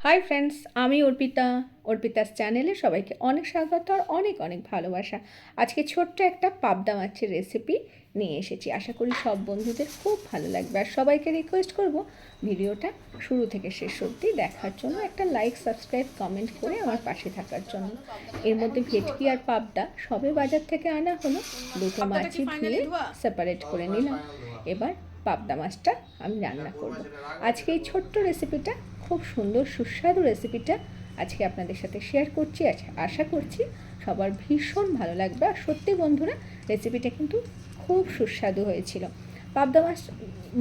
Hi friends, আমি অর্পিতাস চ্যানেলে সবাইকে অনেক স্বাগত আর অনেক অনেক ভালোবাসা। আজকে ছোট্ট একটা পাবদা মাছের রেসিপি নিয়ে এসেছি। আশা করি সব বন্ধুদের খুব ভালো লাগবে। আর সবাইকে রিকোয়েস্ট করব ভিডিওটা শুরু থেকে শেষ অবধি দেখার জন্য, একটা লাইক, সাবস্ক্রাইব, কমেন্ট করে আমার পাশে থাকার জন্য। এর মধ্যে ভেটকি আর পাবদা সবে বাজার থেকে আনা হলো। দুটো মাছই ধুয়ে সেপারেট করে নিলাম। এবার পাবদা মাছটা আমি রান্না করব। আজকে এই ছোট্ট রেসিপিটা, খুব সুন্দর সুস্বাদু রেসিপিটা আজকে আপনাদের সাথে শেয়ার করছি। আশা করছি সবার ভীষণ ভালো লাগবে। আর সত্যি বন্ধুরা, রেসিপিটা কিন্তু খুব সুস্বাদু হয়েছিল। পাবদা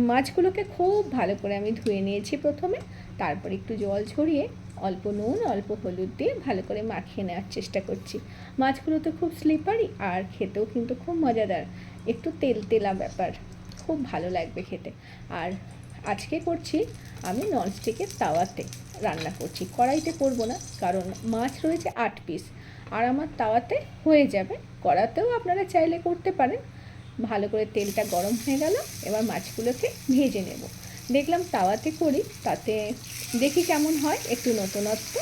মাছগুলোকে খুব ভালো করে আমি ধুয়ে নিয়েছি প্রথমে, তারপর একটু জল ঝরিয়ে অল্প নুন, অল্প হলুদ দিয়ে ভালো করে মাখিয়ে নেওয়ার চেষ্টা করছি। মাছগুলো তো খুব স্লিপারি আর খেতেও কিন্তু খুব মজাদার, একটু তেলা ব্যাপার, খুব ভালো লাগবে খেতে। আর আজকে করছি আমি ননস্টিকের তাওয়াতে রান্না করছি, কড়াইতে করব না, কারণ মাছ রয়েছে 8 পিস আর আমার তাওয়াতে হয়ে যাবে। কড়াতেও আপনারা চাইলে করতে পারেন। ভালো করে তেলটা গরম হয়ে গেল, এবার মাছগুলোকে ভেজে নেব। দেখলাম তাওয়াতে করি, তাতে দেখি কেমন হয়, একটু নতুনত্ব।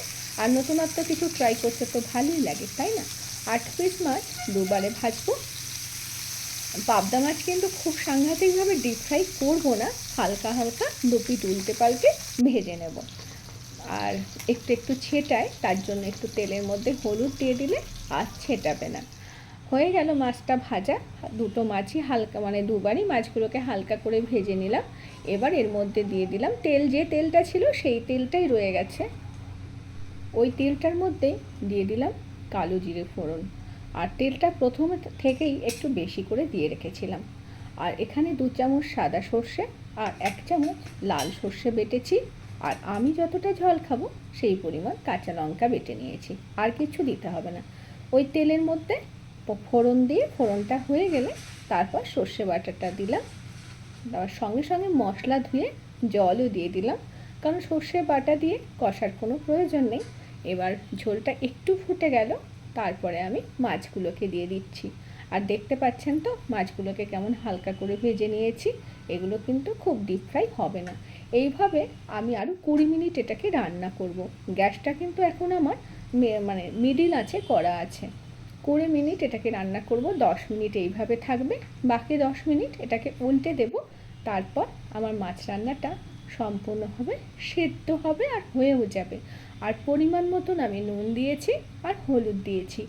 আর নতুনত্ব কিছু ট্রাই করতে তো ভালোই লাগে, তাই না? 8 পিস মাছ দুবারে ভাজবো। পাবদা মাছ কিন্তু খুব সাংঘাতিকভাবে ডিপ ফ্রাই করবো না, হালকা হালকা দুপিট উল্টে পাল্টে ভেজে নেব। আর একটু একটু ছেটায়, তার জন্য একটু তেলের মধ্যে হলুদ দিয়ে দিলে আর ছেটাবে না। হয়ে গেল মাছটা ভাজা। দুটো মাছই হালকা, মানে দুবারই মাছগুলোকে হালকা করে ভেজে নিলাম। এবার এর মধ্যে দিয়ে দিলাম তেল, যে তেলটা ছিল সেই তেলটাই রয়ে গেছে। ওই তেলটার মধ্যে দিয়ে দিলাম কালো জিরে ফোড়ন। আর তেলটা প্রথমে থেকেই একটু বেশি করে দিয়ে রেখেছিলাম। আর এখানে 2 চামচ সাদা সর্ষে আর 1 চামচ লাল সর্ষে বেটেছি। আর আমি যতটা ঝাল খাবো সেই পরিমাণ কাঁচা লঙ্কা বেটে নিয়েছি। আর কিছু দিতে হবে না। ওই তেলের মধ্যে ফোড়ন দিয়ে, ফোড়নটা হয়ে গেলে তারপর সর্ষে বাটাটা দিলাম। দেওয়ার সঙ্গে সঙ্গে মশলা ধুয়ে জলও দিয়ে দিলাম, কারণ সর্ষে বাটা দিয়ে কষার কোনো প্রয়োজন নেই। এবার ঝোলটা একটু ফুটে গেল, তারপরে আমি মাছগুলোকে দিয়ে দিচ্ছি। আর দেখতে পাচ্ছেন তো মাছগুলোকে কেমন হালকা করে ভেজে নিয়েছি। এগুলো কিন্তু খুব ডিপ ফ্রাই হবে না। এইভাবে আমি আরও 20 মিনিট এটাকে রান্না করব। গ্যাসটা কিন্তু এখন আমার মানে মিডিল আছে করা আছে। 20 মিনিট এটাকে রান্না করব। 10 মিনিট এইভাবে থাকবে, বাকি 10 মিনিট এটাকে উল্টে দেব। তারপর আমার মাছ রান্নাটা সম্পূর্ণভাবে সেদ্ধ হবে আর হয়েও যাবে। আর পরিমাণ মতন আমি নুন দিয়েছি আর হলুদ দিয়েছি।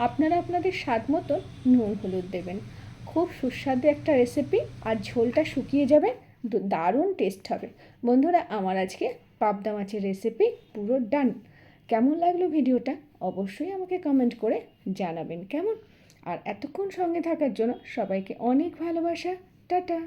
আপনারা আপনাদের স্বাদ মতন নুন হলুদ দেবেন। খুব সুস্বাদু একটা রেসিপি, আর ঝোলটা শুকিয়ে যাবে, দারুণ টেস্ট হবে। বন্ধুরা, আমার আজকে পাবদা মাছের রেসিপি পুরো ডান। কেমন লাগলো ভিডিওটা অবশ্যই আমাকে কমেন্ট করে জানাবেন কেমন। আর এতক্ষণ সঙ্গে থাকার জন্য সবাইকে অনেক ভালোবাসা। টাটা।